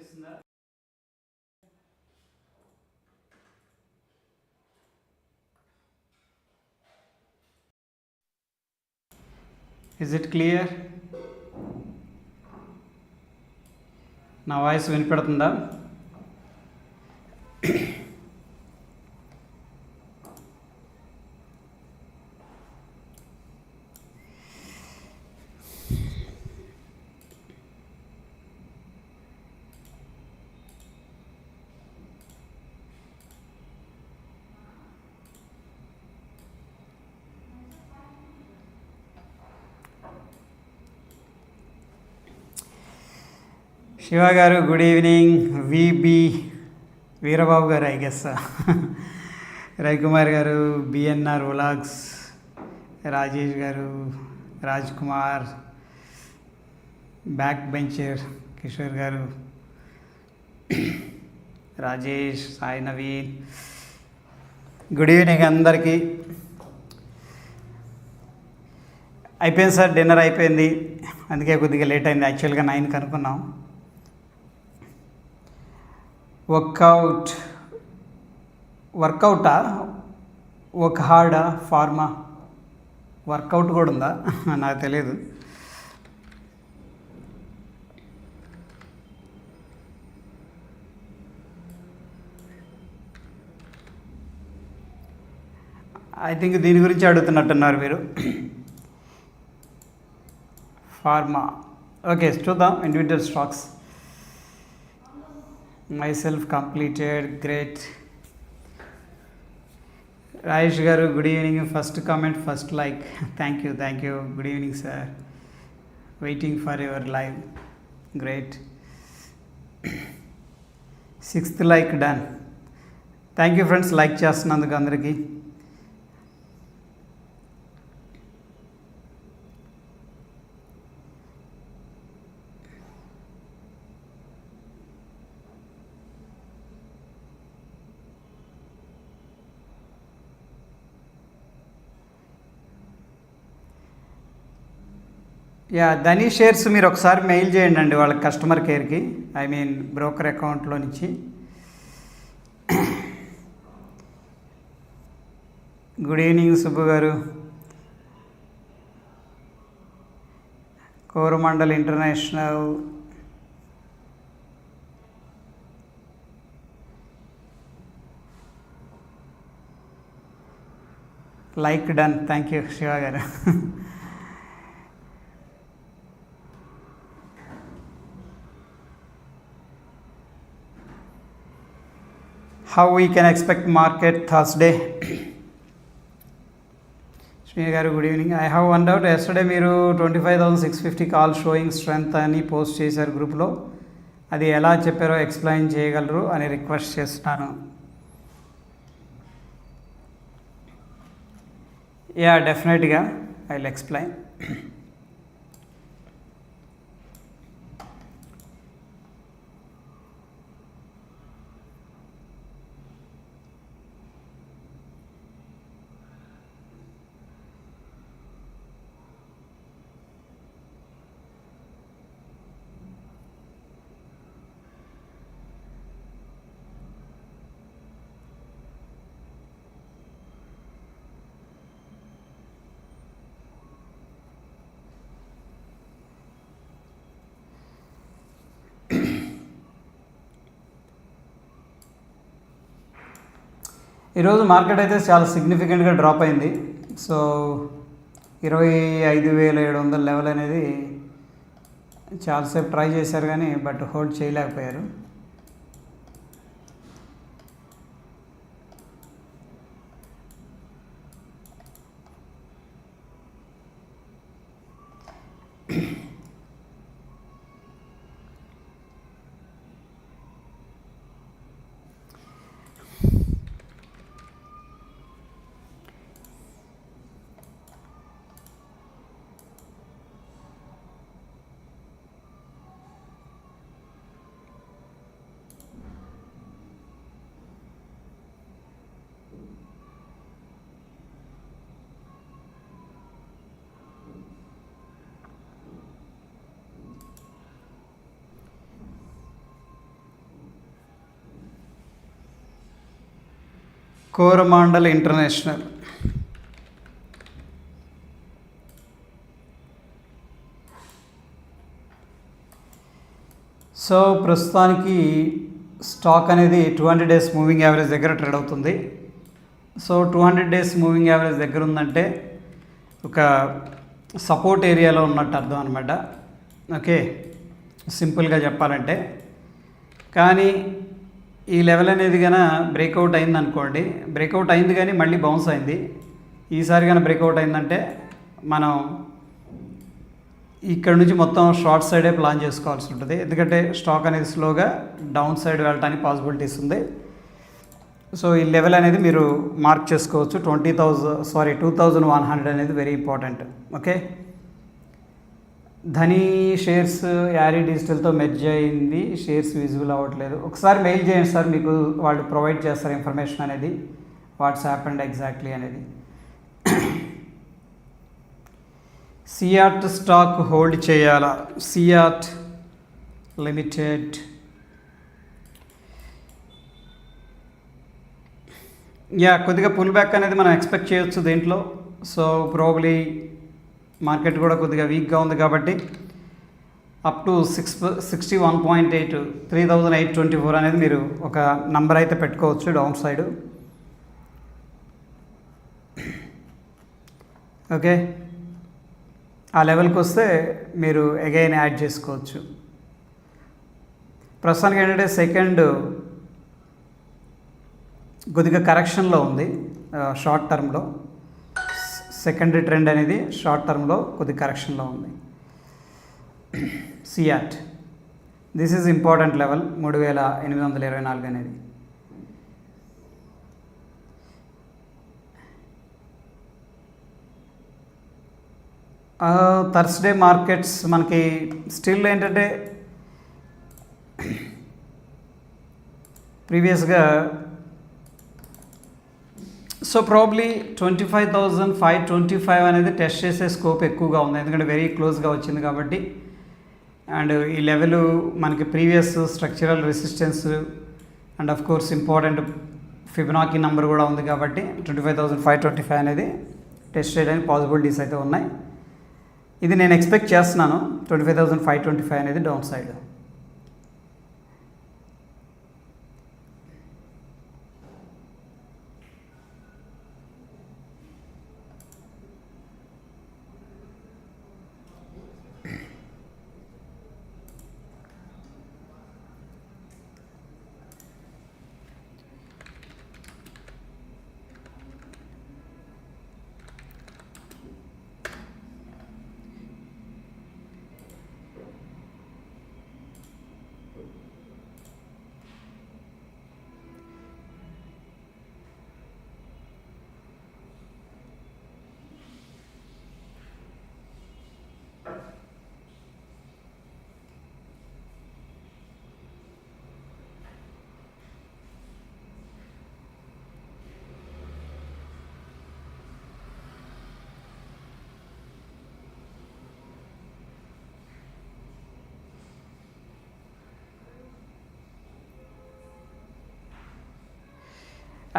వినిపిస్తుందా? Is it clear? నా voice వినిపడుతుందా? Shiva గారు గుడ్ ఈవినింగ్. విబి వీరబాబు గారు ఐ గెస్, రవికుమార్ గారు, బిఎన్ఆర్ వ్లాగ్స్, రాజేష్ గారు, రాజ్ కుమార్, బ్యాక్ బెంచర్ కిషోర్ గారు, రాజేష్, సాయి నవీన్, గుడ్ ఈవినింగ్ అందరికీ. అయిపోయింది సార్, డిన్నర్ అయిపోయింది, అందుకే కొద్దిగా లేట్ అయింది. యాక్చువల్గా 9కి అనుకున్నాం. వర్కౌటా, ఒక హార్డా, ఫార్మా, వర్కౌట్ కూడా ఉందా నాకు తెలియదు. ఐ థింక్ దీని గురించి అడుగుతున్నట్టున్నారు మీరు. ఫార్మా, ఓకే చూద్దాం. Individual stocks, myself completed, great. Rajesh గారు good evening. First comment, first like, thank you. Good evening sir, waiting for your live, great. 6th like done. Thank you friends, like చేస్తున్నందుకు అందరికీ. Yeah, Dhani shares మీరు ఒకసారి mail చేయండి అండి వాళ్ళ customer కేర్కి, I mean broker అకౌంట్లో నుంచి. గుడ్ ఈవినింగ్ సుబ్బు గారు. Coromandel international, like done, thank you Shiva గారు. How we can expect market Thursday? Sri గారు good evening. I have one doubt. Yesterday మీరు 25,650 కాల్ షోయింగ్ స్ట్రెంగ్త్ అని పోస్ట్ చేశారు గ్రూప్లో, అది ఎలా చెప్పారో ఎక్స్ప్లెయిన్ చేయగలరు అని రిక్వెస్ట్ చేస్తున్నాను. యా, డెఫినెట్గా ఐ విల్ ఎక్స్ప్లెయిన్. ఈరోజు మార్కెట్ అయితే చాలా సిగ్నిఫికెంట్గా డ్రాప్ అయింది. సో 25,700 లెవెల్ అనేది చాలాసేపు ట్రై చేశారు కానీ బట్ హోల్డ్ చేయలేకపోయారు. కోరమాండల్ ఇంటర్నేషనల్. సో ప్రస్తుతానికి స్టాక్ అనేది 200 డేస్ మూవింగ్ యావరేజ్ దగ్గర ట్రేడ్ అవుతుంది. సో 200 డేస్ మూవింగ్ యావరేజ్ దగ్గర ఉందంటే ఒక సపోర్ట్ ఏరియాలో ఉన్నట్టు అర్థం అనమాట. ఓకే, సింపుల్గా చెప్పాలంటే. కానీ ఈ లెవెల్ అనేది కన్నా బ్రేక్అవుట్ అయింది అనుకోండి, బ్రేక్అవుట్ అయింది కానీ మళ్ళీ బౌన్స్ అయింది. ఈసారి కానీ బ్రేక్అవుట్ అయిందంటే మనం ఇక్కడ నుంచి మొత్తం షార్ట్ సైడే ప్లాన్ చేసుకోవాల్సి ఉంటుంది. ఎందుకంటే స్టాక్ అనేది స్లోగా డౌన్ సైడ్ వెళ్ళడానికి పాసిబిలిటీస్ ఉంది. సో ఈ లెవెల్ అనేది మీరు మార్క్ చేసుకోవచ్చు. 2100 అనేది very important. Okay, Dhani shares Yaari డిజిటల్తో మెర్జ్ అయింది, షేర్స్ విజిబుల్ అవ్వట్లేదు. ఒకసారి మెయిల్ చేయండి సార్, మీకు వాళ్ళు ప్రొవైడ్ చేస్తారు ఇన్ఫర్మేషన్ అనేది, వాట్సాప్ అండ్ ఎగ్జాక్ట్లీ అనేది. సియాట్ స్టాక్ హోల్డ్ చేయాలా? సియాట్ లిమిటెడ్ కొద్దిగా పుల్ బ్యాక్ అనేది మనం ఎక్స్పెక్ట్ చేయొచ్చు దీంట్లో. సో ప్రాబబ్లీ మార్కెట్ కూడా కొద్దిగా వీక్గా ఉంది కాబట్టి అప్ టు 61.8 3824 అనేది మీరు ఒక నంబర్ అయితే పెట్టుకోవచ్చు డౌన్ సైడ్. ఓకే, ఆ లెవెల్కి వస్తే మీరు అగైన్ యాడ్ చేసుకోవచ్చు. ప్రస్తుతానికి ఏంటంటే సెకండ్ కొద్దిగా కరెక్షన్లో ఉంది. షార్ట్ టర్మ్లో సెకండరీ ట్రెండ్ అనేది షార్ట్ టర్మ్లో కొద్దిగా కరెక్షన్లో ఉంది. CEAT this is important level 3824 అనేది. థర్స్డే మార్కెట్స్ మనకి స్టిల్ ఏంటంటే ప్రీవియస్గా సో ప్రాబ్లీ 25,525 అనేది టెస్ట్ చేసే స్కోప్ ఎక్కువగా ఉంది, ఎందుకంటే వెరీ క్లోజ్గా వచ్చింది కాబట్టి. అండ్ ఈ లెవెల్ మనకి previous structural resistance and of course important Fibonacci number కూడా ఉంది కాబట్టి 25,525 అనేది టెస్ట్ చేయడానికి పాసిబిలిటీస్ అయితే ఉన్నాయి. ఇది నేను ఎక్స్పెక్ట్ చేస్తున్నాను 25,525 అనేది డౌన్ సైడ్.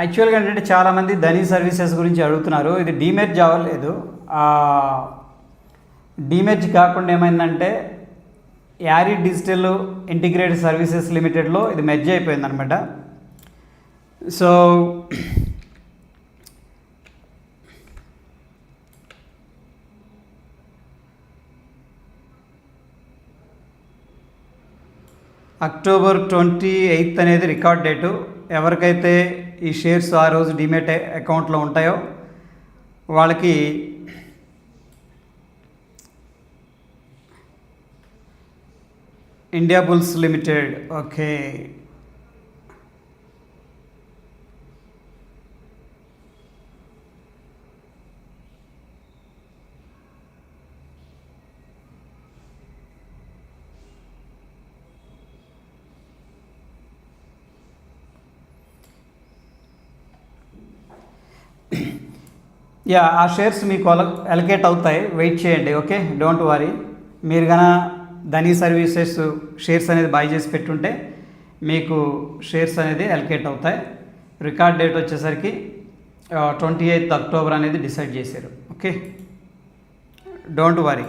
యాక్చువల్గా ఏంటంటే చాలామంది ధనీ సర్వీసెస్ గురించి అడుగుతున్నారు. ఇది డీమెర్జ్ అవ్వలేదు. డీమెర్జ్ కాకుండా ఏమైందంటే యారీ డిజిటల్ ఇంటిగ్రేటెడ్ సర్వీసెస్ లిమిటెడ్లో ఇది మెర్జ్ అయిపోయింది అనమాట. సో అక్టోబర్ 28 అనేది రికార్డ్ డేటు. ఎవరికైతే ఈ షేర్స్ ఆ రోజు డిమెట్ అకౌంట్లో ఉంటాయో వాళ్ళకి ఇండియా బుల్స్ లిమిటెడ్. ఓకే, ఆ షేర్స్ మీకు అలొకేట్ అవుతాయి, వెయిట్ చేయండి. Okay, don't worry. మీరు కన్నా ధనీ సర్వీసెస్ షేర్స్ అనేది బై చేసి పెట్టుంటే మీకు షేర్స్ అనేది అలొకేట్ అవుతాయి. రికార్డ్ డేట్ వచ్చేసరికి 28th అక్టోబర్ అనేది డిసైడ్ చేశారు. Okay, don't worry.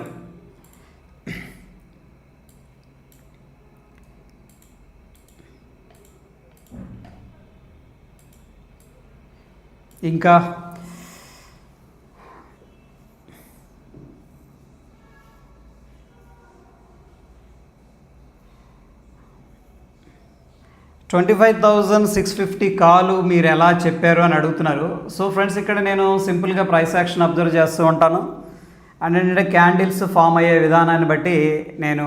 ఇంకా 25,650 కాలు మీరు ఎలా చెప్పారు అని అడుగుతున్నారు. సో ఫ్రెండ్స్, ఇక్కడ నేను సింపుల్గా ప్రైస్ యాక్షన్ అబ్జర్వ్ చేస్తూ ఉంటాను. అండ్ ఏంటంటే క్యాండిల్స్ ఫామ్ అయ్యే విధానాన్ని బట్టి నేను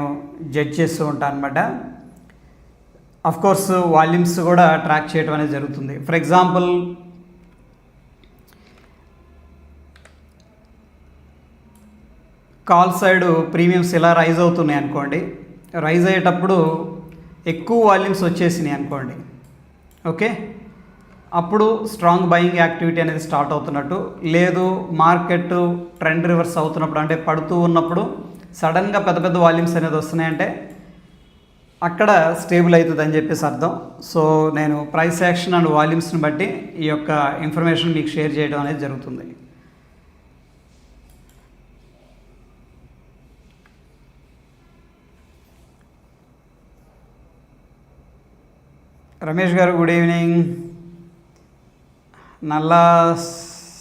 జడ్జ్ చేస్తూ ఉంటాను అనమాట. కోర్స్ వాల్యూమ్స్ కూడా ట్రాక్ చేయడం అనేది జరుగుతుంది. For example, call side premiums ఇలా రైజ్ అవుతున్నాయి అనుకోండి. రైజ్ అయ్యేటప్పుడు ఎక్కువ వాల్యూమ్స్ వచ్చేసినాయి అనుకోండి. ఓకే, అప్పుడు స్ట్రాంగ్ బయింగ్ యాక్టివిటీ అనేది స్టార్ట్ అవుతున్నట్టు. లేదు, మార్కెట్ ట్రెండ్ రివర్స్ అవుతున్నప్పుడు, అంటే పడుతూ ఉన్నప్పుడు సడన్గా పెద్ద పెద్ద వాల్యూమ్స్ అనేది వస్తున్నాయంటే అక్కడ స్టేబుల్ అవుతుంది అని చెప్పేసి అర్థం. సో నేను ప్రైస్ యాక్షన్ అండ్ వాల్యూమ్స్ని బట్టి ఈ యొక్క ఇన్ఫర్మేషన్ మీకు షేర్ చేయడం అనేది జరుగుతుంది. రమేష్ గారు, good evening. Nalla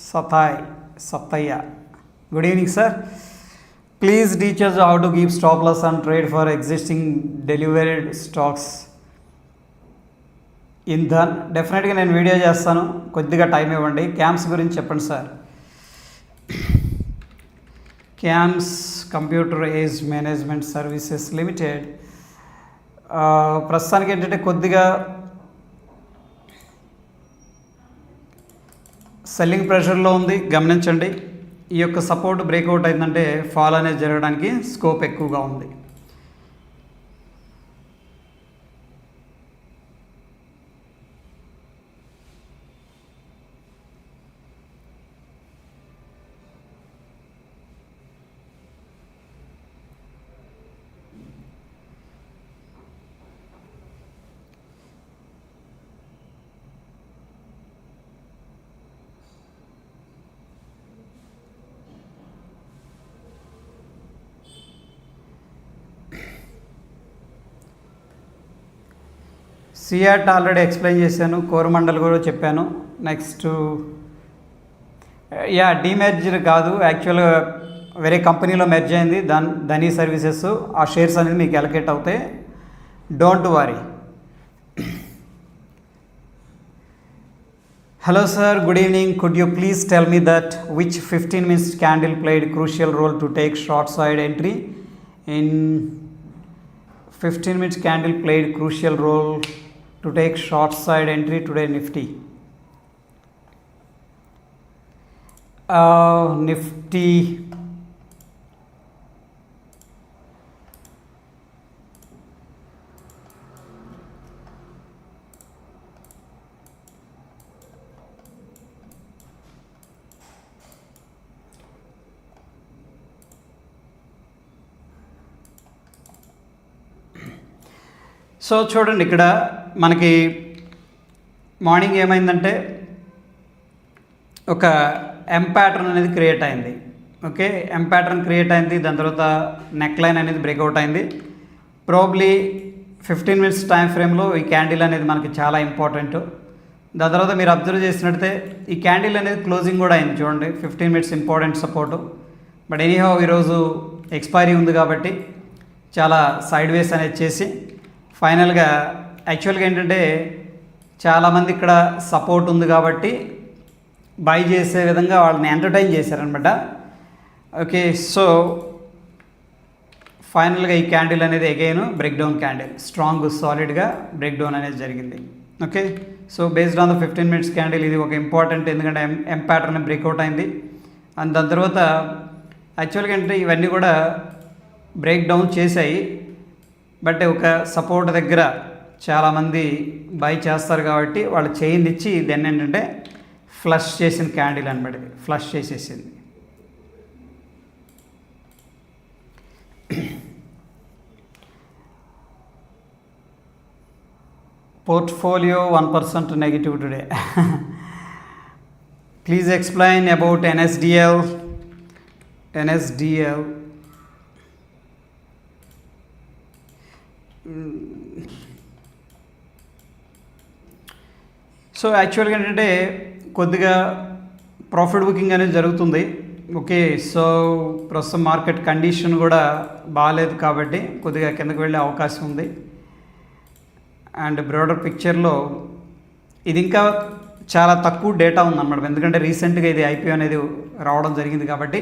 Sattaiah, good evening sir. Please teach us how to keep stop loss and trade for existing delivered stocks in done. డెఫినెట్గా నేను వీడియో చేస్తాను, కొద్దిగా టైం ఇవ్వండి. క్యామ్స్ గురించి చెప్పండి sir. Cams computer age management services limited ప్రస్తుతానికి ఏంటంటే కొద్దిగా సెల్లింగ్ ప్రెషర్లో ఉంది, గమనించండి. ఈ యొక్క సపోర్ట్ బ్రేక్అవుట్ అయిందంటే ఫాల్ అనేది జరగడానికి స్కోప్ ఎక్కువగా ఉంది. సియాట్ ఆల్రెడీ ఎక్స్ప్లెయిన్ చేశాను, కోరమండల్ కూడా చెప్పాను. నెక్స్ట్ డీమెర్జర్ కాదు, యాక్చువల్గా వేరే కంపెనీలో మెర్జ్ అయింది, ధనీ సర్వీసెస్. ఆ షేర్స్ అనేది మీకు అలొకేట్ అవుతాయి, don't worry. Hello sir, good evening. Could you please tell me that which 15 minutes candle played crucial role to take short side entry in 15 minutes candle played crucial role to take short side entry today Nifty. Nifty so చూడండి, ఇక్కడ మనకి morning ఏమైందంటే ఒక ఎం pattern అనేది create అయింది. Okay, ఎం pattern create అయింది, దాని తర్వాత నెక్ లైన్ అనేది బ్రేక్అవుట్ అయింది. ప్రాబ్లీ 15 minutes టైం ఫ్రేమ్లో ఈ క్యాండిల్ అనేది మనకి చాలా ఇంపార్టెంట్. దాని తర్వాత మీరు అబ్జర్వ్ చేసినట్టయితే ఈ క్యాండిల్ అనేది క్లోజింగ్ కూడా అయింది చూడండి. 15 minutes important support. But anyhow ఈరోజు ఎక్స్పైరీ ఉంది కాబట్టి చాలా సైడ్ వేస్ అనేది చేసి ఫైనల్గా యాక్చువల్గా ఏంటంటే చాలామంది ఇక్కడ సపోర్ట్ ఉంది కాబట్టి బై చేసే విధంగా వాళ్ళని ఎంటర్టైన్ చేశారనమాట. ఓకే, సో ఫైనల్గా ఈ క్యాండిల్ అనేది again break down candle, strong సాలిడ్గా బ్రేక్ డౌన్ అనేది జరిగింది. Okay, so based on the 15 minutes candle ఇది ఒక ఇంపార్టెంట్, ఎందుకంటే ఎం ప్యాటర్న్ బ్రేక్అవుట్ అయింది. అండ్ దాని తర్వాత యాక్చువల్గా ఏంటంటే ఇవన్నీ కూడా బ్రేక్ డౌన్ చేశాయి. బట్ ఒక సపోర్ట్ దగ్గర చాలామంది బై చేస్తారు కాబట్టి వాళ్ళు చైన్ ఇచ్చి దాన్ని ఏంటంటే ఫ్లష్ చేసిన క్యాండిల్ అనమాట, ఫ్లష్ చేసేసింది. Portfolio 1% negative today. Please explain about NSDL. So యాక్చువల్గా ఏంటంటే కొద్దిగా ప్రాఫిట్ బుకింగ్ అనేది జరుగుతుంది. ఓకే, సో ప్రస్తుతం మార్కెట్ కండిషన్ కూడా బాగాలేదు కాబట్టి కొద్దిగా కిందకు వెళ్ళే అవకాశం ఉంది. అండ్ బ్రాడర్ పిక్చర్లో ఇది ఇంకా చాలా తక్కువ డేటా ఉందన్నమాట, ఎందుకంటే రీసెంట్గా ఇది ఐపీఓ అనేది రావడం జరిగింది కాబట్టి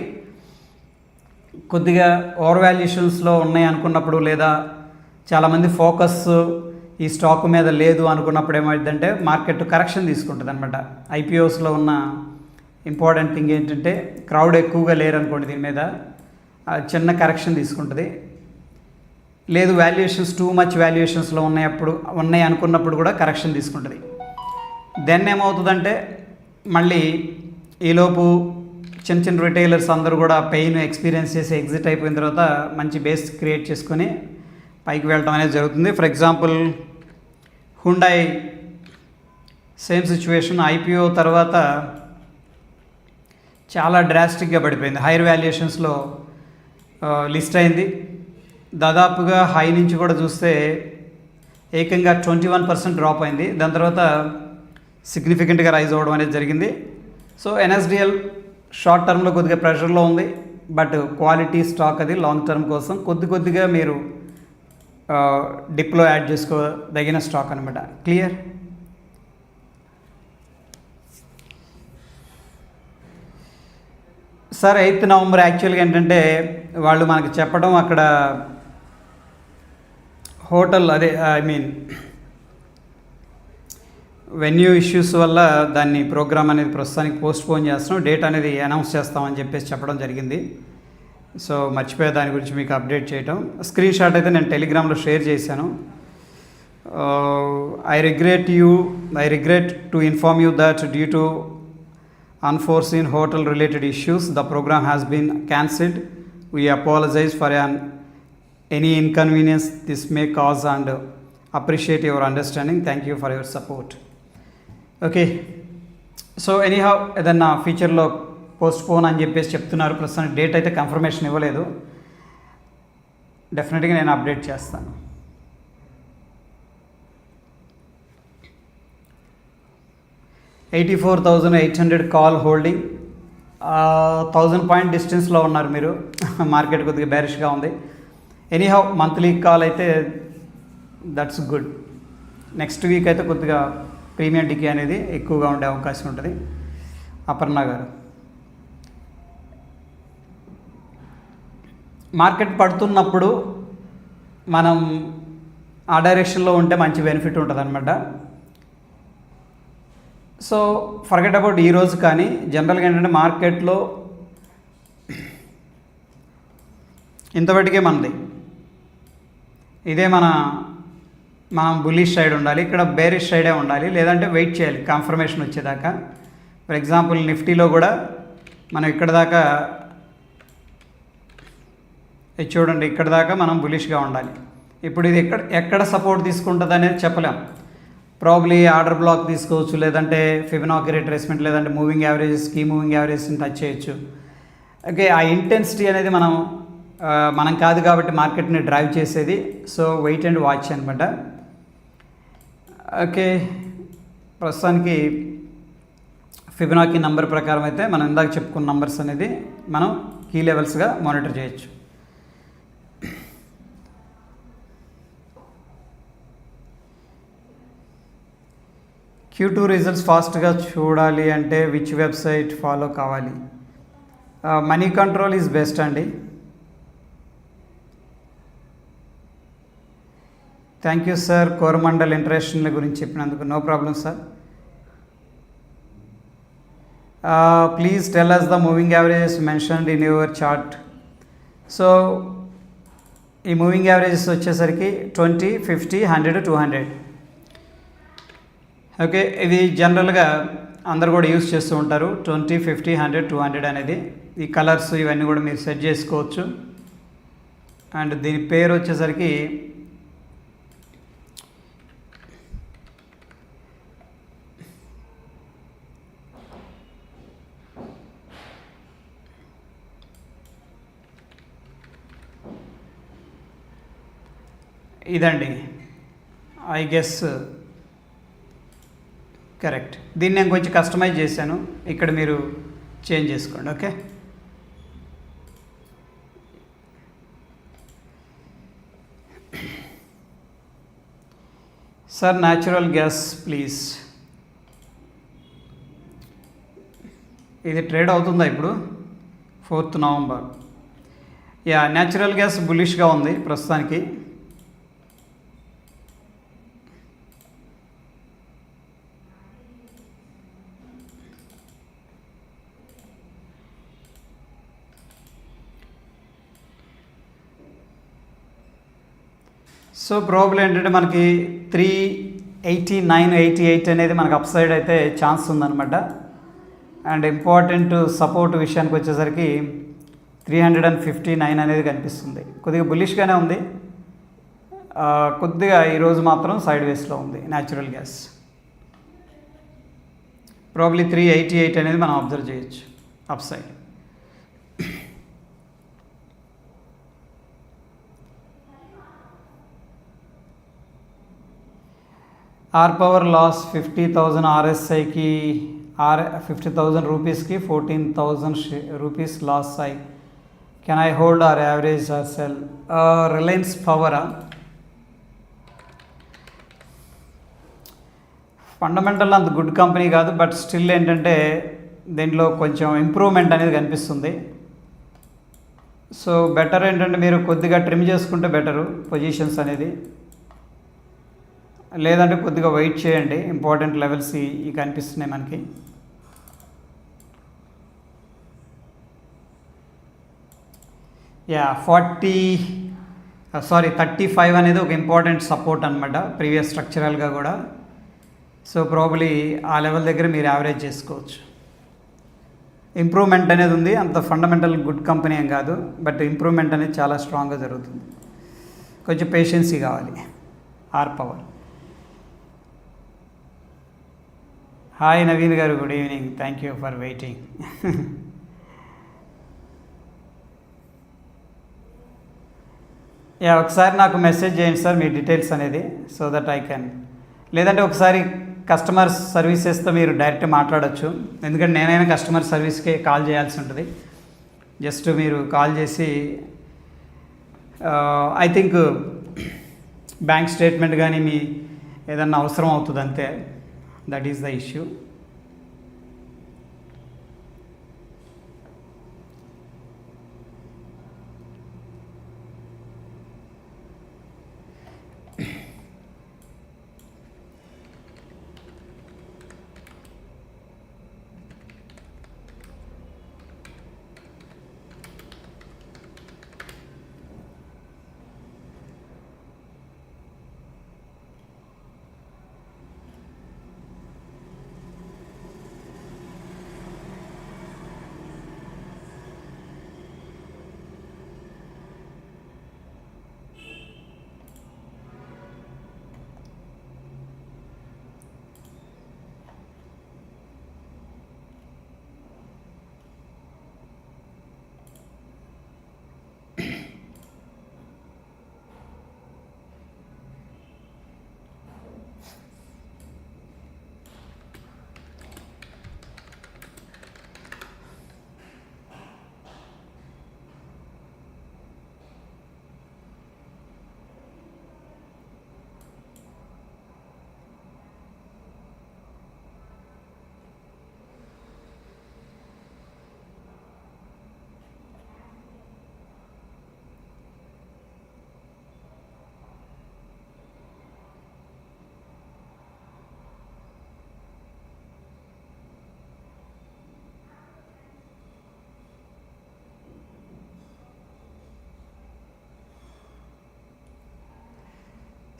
కొద్దిగా ఓవర్ వాల్యుయేషన్స్లో ఉన్నాయి అనుకున్నప్పుడు, లేదా చాలామంది ఫోకస్ ఈ స్టాక్ మీద లేదు అనుకున్నప్పుడు ఏమైందంటే మార్కెట్ కరెక్షన్ తీసుకుంటుంది అనమాట. ఐపీఓస్లో ఉన్న ఇంపార్టెంట్ థింగ్ ఏంటంటే క్రౌడ్ ఎక్కువగా లేరు అనుకోండి, దీని మీద చిన్న కరెక్షన్ తీసుకుంటుంది. లేదు వాల్యుయేషన్స్ టూ మచ్ వాల్యుయేషన్స్లో ఉన్నాయి అనుకున్నప్పుడు కూడా కరెక్షన్ తీసుకుంటుంది. దెన్ ఏమవుతుందంటే మళ్ళీ ఈలోపు చిన్న చిన్న రిటైలర్స్ అందరూ కూడా పెయిన్ ఎక్స్పీరియన్స్ చేసి ఎగ్జిట్ అయిపోయిన తర్వాత మంచి బేస్ క్రియేట్ చేసుకొని పైకి వెళ్ళడం అనేది జరుగుతుంది. For example Hyundai same situation, IPO తర్వాత చాలా డ్రాస్టిక్గా పడిపోయింది. హైయర్ వాల్యుయేషన్స్లో లిస్ట్ అయింది. దాదాపుగా హై నుంచి కూడా చూస్తే ఏకంగా 21% డ్రాప్ అయింది. దాని తర్వాత సిగ్నిఫికెంట్గా రైజ్ అవ్వడం అనేది జరిగింది. సో ఎన్ఎస్డిఎల్ షార్ట్ టర్మ్లో కొద్దిగా ప్రెషర్లో ఉంది, బట్ క్వాలిటీ స్టాక్ అది లాంగ్ టర్మ్ కోసం కొద్దిగా మీరు డిప్లో యాడ్ చేసుకోదగిన స్టాక్ అనమాట. క్లియర్? సార్ 8th నవంబర్ యాక్చువల్గా ఏంటంటే వాళ్ళు మనకి చెప్పడం అక్కడ హోటల్ వెన్యూ ఇష్యూస్ వల్ల దాన్ని ప్రోగ్రామ్ అనేది ప్రస్తుతానికి పోస్ట్పోన్ చేస్తున్నాం, డేట్ అనేది అనౌన్స్ చేస్తామని చెప్పేసి చెప్పడం జరిగింది. సో మర్చిపోయే దాని గురించి మీకు అప్డేట్ చేయటం. స్క్రీన్ షాట్ అయితే నేను టెలిగ్రామ్లో షేర్ చేశాను. I regret to inform you that due to unforeseen hotel related issues the program has been cancelled. We apologize for any inconvenience this may cause and appreciate your understanding. Thank you for your support. Okay, so anyhow ఏదన్నా ఫ్యూచర్లో postpone అని చెప్పేసి చెప్తున్నారు. ప్రస్తుతానికి date అయితే confirmation ఇవ్వలేదు, డెఫినెట్గా నేను అప్డేట్ చేస్తాను. $84,800 కాల్ హోల్డింగ్, 1000 పాయింట్ డిస్టెన్స్లో ఉన్నారు మీరు. మార్కెట్ కొద్దిగా బేరిష్గా ఉంది. ఎనీహౌ మంత్లీ కాల్ అయితే దట్స్ గుడ్. నెక్స్ట్ వీక్ అయితే కొద్దిగా ప్రీమియం డికే అనేది ఎక్కువగా ఉండే అవకాశం ఉంటుంది. అపర్ణ గారు, మార్కెట్ పడుతున్నప్పుడు మనం ఆ డైరెక్షన్లో ఉంటే మంచి బెనిఫిట్ ఉంటుంది అనమాట. సో ఫర్గెట్ అబౌట్ ఈరోజు, కానీ జనరల్గా ఏంటంటే మార్కెట్లో ఇంతవరకే మనది ఇదే మనం బుల్లిష్ సైడ్ ఉండాలి, ఇక్కడ బేరిష్ సైడే ఉండాలి, లేదంటే వెయిట్ చేయాలి కన్ఫర్మేషన్ వచ్చేదాకా. ఫర్ ఎగ్జాంపుల్ నిఫ్టీలో కూడా మనం ఇక్కడ దాకా చూడండి, ఇక్కడ దాకా మనం బులిష్గా ఉండాలి. ఇప్పుడు ఇది ఎక్కడ సపోర్ట్ తీసుకుంటుంది అనేది చెప్పలేం. ప్రాబ్లీ ఆర్డర్ బ్లాక్ తీసుకోవచ్చు, లేదంటే ఫిబొనాకీ రిట్రేస్మెంట్, లేదంటే మూవింగ్ యావరేజెస్, కీ మూవింగ్ యావరేజ్ని టచ్ చేయొచ్చు. ఓకే, ఆ ఇంటెన్సిటీ అనేది మనం కాదు కాబట్టి మార్కెట్ని డ్రైవ్ చేసేది. సో వెయిట్ అండ్ వాచ్ అనమాట. ఓకే, ప్రస్తుతానికి ఫిబొనాకీ నంబర్ ప్రకారం అయితే మనం ఇందాక చెప్పుకున్న నంబర్స్ అనేది మనం కీ లెవెల్స్గా మానిటర్ చేయొచ్చు. Q2 రిజల్ట్స్ ఫాస్ట్గా చూడాలి అంటే విచ్ వెబ్సైట్ ఫాలో కావాలి? మనీ కంట్రోల్ ఈజ్ బెస్ట్ అండి. థ్యాంక్ యూ సార్, కోరమండల్ ఇంటరాక్షన్ల గురించి చెప్పినందుకు. No problem sir. Please tell us the moving averages mentioned in your chart. So ఈ మూవింగ్ యావరేజెస్ వచ్చేసరికి 20, 50, 100, 200. ఓకే, ఇది జనరల్గా అందరు కూడా యూజ్ చేస్తూ ఉంటారు. 20, 50, 100, 200 అనేది. ఈ కలర్స్ ఇవన్నీ కూడా మీరు సెట్ చేసుకోవచ్చు. అండ్ దీని పేరు వచ్చేసరికి ఇదండి, ఐ గెస్ కరెక్ట్. దీన్ని నేను కొంచెం కస్టమైజ్ చేశాను, ఇక్కడ మీరు చేంజ్ చేసుకోండి. Okay sir, natural gas please. ఇది ట్రేడ్ అవుతుందా ఇప్పుడు? 4th November. Yeah, natural gas బులిష్గా ఉంది ప్రస్తుతానికి. సో ప్రాబ్లం ఏంటంటే మనకి 389-88 అనేది మనకు అప్ సైడ్ అయితే ఛాన్స్ ఉందన్నమాట. అండ్ ఇంపార్టెంట్ సపోర్ట్ విషయానికి వచ్చేసరికి 359 అనేది కనిపిస్తుంది. కొద్దిగా బులిష్గానే ఉంది, కొద్దిగా ఈరోజు మాత్రం సైడ్ వేస్లో ఉంది న్యాచురల్ గ్యాస్. ప్రాబ్లీ 388 అనేది మనం అబ్జర్వ్ చేయొచ్చు up side. R power loss 50,000 ఆర్ఎస్ఐకి 50,000 రూపీస్కి 14,000 రూపీస్ లాస్ అయి. Can I hold or average or sell? Reliance పవరా? ఫండమెంటల్ అంత గుడ్ కంపెనీ కాదు, బట్ స్టిల్ ఏంటంటే దీంట్లో కొంచెం ఇంప్రూవ్మెంట్ అనేది కనిపిస్తుంది. సో బెటర్ ఏంటంటే మీరు కొద్దిగా ట్రిమ్ చేసుకుంటే బెటరు పొజిషన్స్ అనేది, లేదంటే కొద్దిగా వెయిట్ చేయండి. ఇంపార్టెంట్ లెవెల్స్ ఈ కనిపిస్తున్నాయి మనకి. యా 35 అనేది ఒక ఇంపార్టెంట్ సపోర్ట్ అనమాట ప్రీవియస్ స్ట్రక్చరల్గా కూడా. సో ప్రాబబ్లీ ఆ లెవెల్ దగ్గర మీరు యావరేజ్ చేసుకోవచ్చు. ఇంప్రూవ్మెంట్ అనేది ఉంది, అంత ఫండమెంటల్ గుడ్ కంపెనీ ఏం కాదు, బట్ ఇంప్రూవ్మెంట్ అనేది చాలా స్ట్రాంగ్గా జరుగుతుంది. కొంచెం పేషెన్సీ కావాలి. Are power. హాయ్ నవీన్ గారు, good evening, thank you for waiting. Yeah, ఒకసారి నాకు మెసేజ్ చేయండి సార్ మీ డీటెయిల్స్ అనేది, సో దట్ ఐ కెన్. లేదంటే ఒకసారి కస్టమర్ సర్వీసెస్తో మీరు డైరెక్ట్ మాట్లాడచ్చు, ఎందుకంటే నేనైనా కస్టమర్ సర్వీస్కే కాల్ చేయాల్సి ఉంటుంది. జస్ట్ మీరు కాల్ చేసి ఐ థింక్ బ్యాంక్ స్టేట్మెంట్ కానీ మీ ఏదన్నా అవసరం అవుతుంది అంతే. That is the issue.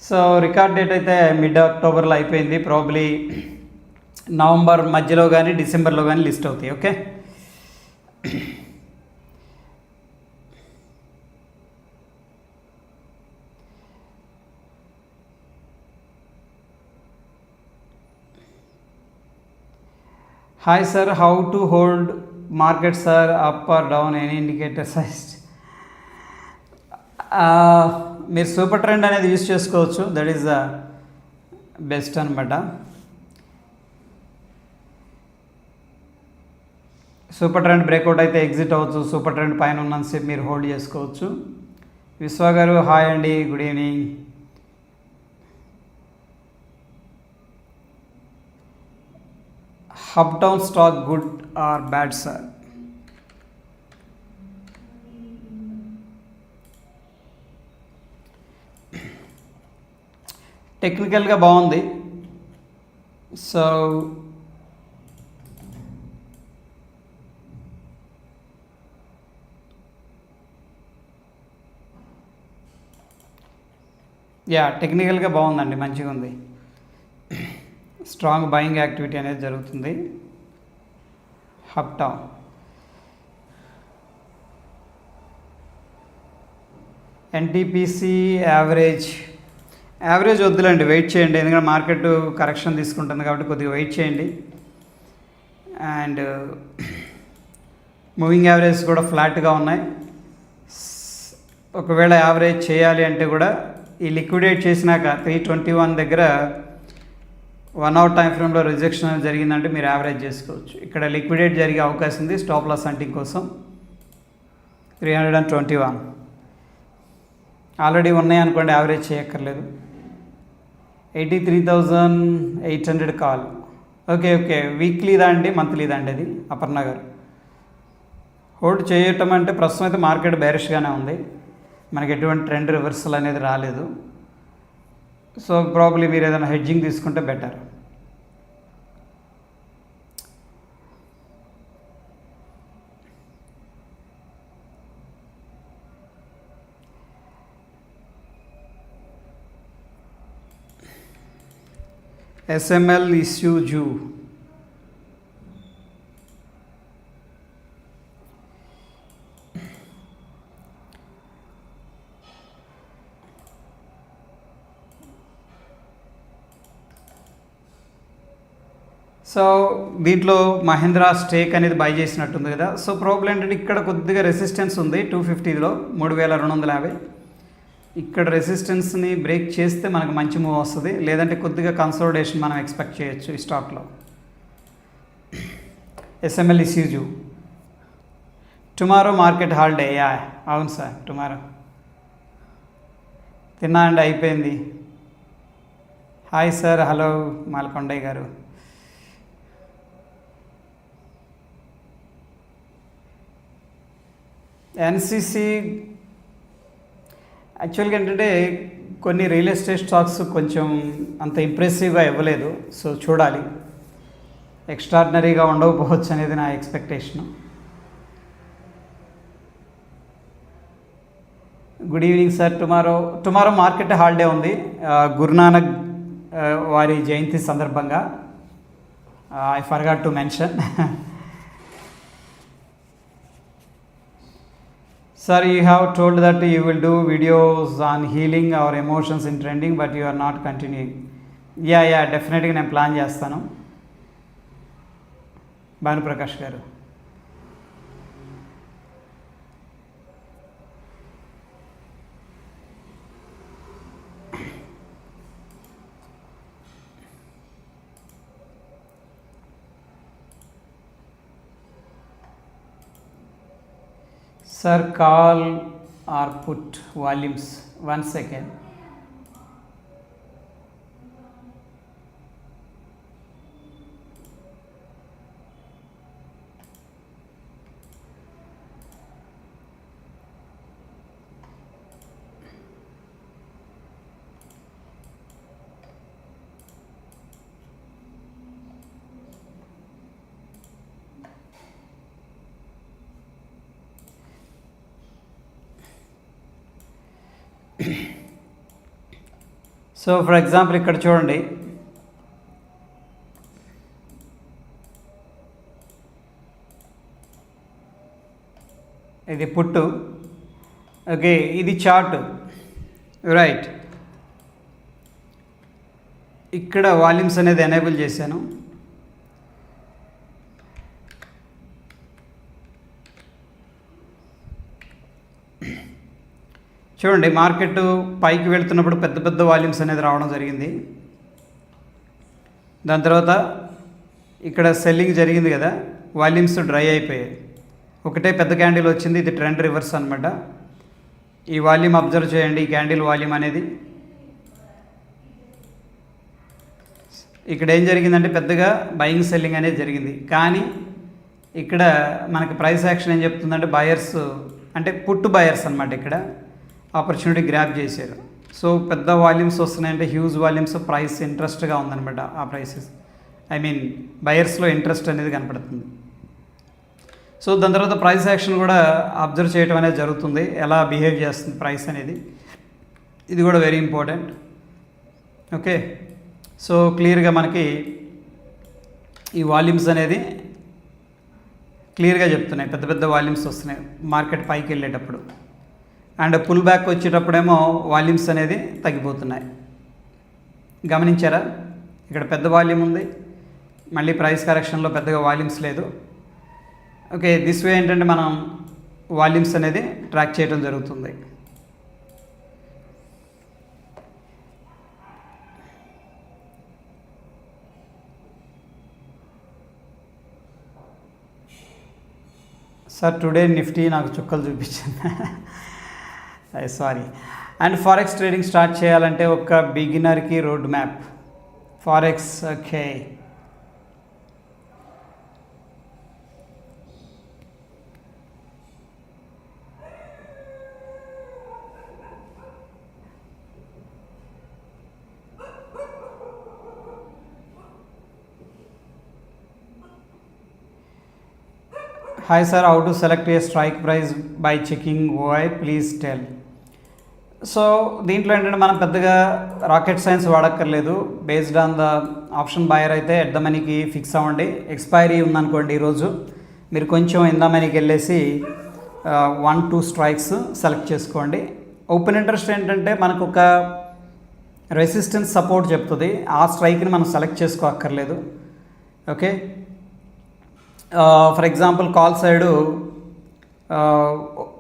So record date అయితే మిడ్ అక్టోబర్లో అయిపోయింది. ప్రాబ్లీ నవంబర్ మధ్యలో కానీ డిసెంబర్లో కానీ లిస్ట్ అవుతాయి. Okay, hi sir, how to hold market sir, up or down, any indicator size? మీరు సూపర్ ట్రెండ్ అనేది యూస్ చేసుకోవచ్చు, దట్ ఈస్ ద బెస్ట్ అనమాట. సూపర్ ట్రెండ్ బ్రేక్అవుట్ అయితే ఎగ్జిట్ అవ్వచ్చు, సూపర్ ట్రెండ్ పైన ఉన్నంతసేపు మీరు హోల్డ్ చేసుకోవచ్చు. విశ్వ గారు హాయ్ అండి, good evening. Up down stock good or bad sir? టెక్నికల్గా బాగుంది. సో టెక్నికల్గా బాగుందండి, మంచిగా ఉంది. స్ట్రాంగ్ బయింగ్ యాక్టివిటీ అనేది జరుగుతుంది. అప్ డౌన్ ఎన్టీపీసీ యావరేజ్ వద్దులండి, వెయిట్ చేయండి, ఎందుకంటే మార్కెట్ కరెక్షన్ తీసుకుంటుంది కాబట్టి కొద్దిగా వెయిట్ చేయండి. అండ్ మూవింగ్ యావరేజ్ కూడా ఫ్లాట్గా ఉన్నాయి. ఒకవేళ యావరేజ్ చేయాలి అంటే కూడా ఈ లిక్విడేట్ చేసినాక 321 దగ్గర 1 అవర్ టైం ఫ్రేమ్లో రిజెక్షన్ అనేది జరిగిందంటే మీరు యావరేజ్ చేసుకోవచ్చు. ఇక్కడ లిక్విడేట్ జరిగే అవకాశం ఉంది స్టాప్ లాస్ హంటింగ్ కోసం. 321 ఆల్రెడీ ఉన్నాయి అనుకోండి, యావరేజ్ చేయక్కర్లేదు. 83,800 కాల్. ఓకే, వీక్లీదా అండి, మంత్లీదా అండి అది? అపర్ణ గారు హోల్డ్ చేయటం అంటే ప్రస్తుతం అయితే మార్కెట్ బేరిష్గానే ఉంది, మనకి ఎటువంటి ట్రెండ్ రివర్సల్ అనేది రాలేదు. సో ప్రాబ్లీ మీరు ఏదైనా హెడ్జింగ్ తీసుకుంటే better. SML issue Jew. So దీంట్లో మహేంద్ర స్టేక్ అనేది బై చేసినట్టుంది కదా. సో ప్రాబ్లం ఏంటంటే ఇక్కడ కొద్దిగా రెసిస్టెన్స్ ఉంది 250లో 3250. ఇక్కడ రెసిస్టెన్స్ని బ్రేక్ చేస్తే మనకు మంచి మూవ్ వస్తుంది, లేదంటే కొద్దిగా కన్సోలిడేషన్ మనం ఎక్స్పెక్ట్ చేయొచ్చు ఈ స్టాక్లో. SML issues tomorrow market holiday. అవును సార్, టుమారో. తిన్నా అండి, అయిపోయింది. హాయ్ సార్, హలో మాల్కొండయ్య గారు. ఎన్సిసి యాక్చువల్గా ఏంటంటే కొన్ని రియల్ ఎస్టేట్ స్టాక్స్ కొంచెం అంత ఇంప్రెసివ్గా ఇవ్వలేదు, సో చూడాలి, ఎక్స్ట్రాడినరీగా ఉండకపోవచ్చు అనేది నా expectation. Good evening sir. Tomorrow market holiday ఉంది, గురునానక్ వారి జయంతి సందర్భంగా. I forgot to mention. Sir, you have told that you will do videos on healing our emotions in trending, but you are not continuing. Yeah, definitely నేను plan చేస్తాను. భానుప్రకాష్ గారు. Sir, call or put volumes. 1 second. So for example ఇక్కడ చూడండి, ఇది పుట్టు, okay, ఇది chart, right. ఇక్కడ volumes అనేది ఎనేబుల్ చేశాను. చూడండి మార్కెట్ పైకి వెళ్తున్నప్పుడు పెద్ద పెద్ద వాల్యూమ్స్ అనేది రావడం జరిగింది. దాని తర్వాత ఇక్కడ సెల్లింగ్ జరిగింది కదా, వాల్యూమ్స్ డ్రై అయిపోయాయి. ఒకటే పెద్ద క్యాండిల్ వచ్చింది, ఇది ట్రెండ్ రివర్స్ అనమాట. ఈ వాల్యూమ్ అబ్జర్వ్ చేయండి, ఈ క్యాండిల్ వాల్యూమ్ అనేది. ఇక్కడ ఏం జరిగిందంటే పెద్దగా బయింగ్ సెల్లింగ్ అనేది జరిగింది. కానీ ఇక్కడ మనకి ప్రైస్ యాక్షన్ ఏం చెప్తుందంటే బయర్స్ అంటే పుట్టు బయర్స్ అనమాట ఇక్కడ ఆపర్చునిటీ గ్రాప్ చేశారు. సో పెద్ద వాల్యూమ్స్ వస్తున్నాయంటే హ్యూజ్ వాల్యూమ్స్, ప్రైస్ ఇంట్రెస్ట్గా ఉందన్నమాట. ఆ ప్రైసెస్ బయర్స్లో ఇంట్రెస్ట్ అనేది కనపడుతుంది. సో దాని తర్వాత ప్రైస్ యాక్షన్ కూడా అబ్జర్వ్ చేయడం అనేది జరుగుతుంది, ఎలా బిహేవ్ చేస్తుంది ప్రైస్ అనేది. ఇది కూడా వెరీ ఇంపార్టెంట్. ఓకే, సో క్లియర్గా మనకి ఈ వాల్యూమ్స్ అనేది క్లియర్గా చెప్తున్నాయి, పెద్ద పెద్ద వాల్యూమ్స్ వస్తున్నాయి మార్కెట్ పైకి వెళ్ళేటప్పుడు. అండ్ పుల్ బ్యాక్ వచ్చేటప్పుడేమో వాల్యూమ్స్ అనేది తగ్గిపోతున్నాయి. గమనించారా? ఇక్కడ పెద్ద వాల్యూమ్ ఉంది, మళ్ళీ ప్రైస్ కరెక్షన్లో పెద్దగా వాల్యూమ్స్ లేదు. ఓకే, దిస్ వే ఏంటంటే మనం వాల్యూమ్స్ అనేది ట్రాక్ చేయడం జరుగుతుంది. సార్ టుడే నిఫ్టీ నాకు చుక్కలు చూపించింది, sorry. And forex trading start చేయాలంటే ఒక బిగినర్కి road map forex. Okay, hi sir, how to select a strike price by checking OI please tell. So దీంట్లో ఏంటంటే మనం పెద్దగా రాకెట్ సైన్స్ వాడక్కర్లేదు. Based on the option buyer అయితే ఎట్ ద మనీకి ఫిక్స్ అవ్వండి. ఎక్స్పైరీ ఉందనుకోండి ఈరోజు, మీరు కొంచెం ఇన్ ద మనీకి వెళ్ళేసి 1-2 స్ట్రైక్స్ సెలెక్ట్ చేసుకోండి. ఓపెన్ ఇంట్రెస్ట్ ఏంటంటే మనకు ఒక రెసిస్టెన్స్ సపోర్ట్ చెప్తుంది, ఆ స్ట్రైక్ని మనం సెలెక్ట్ చేసుకోక్కర్లేదు. Okay, for example call side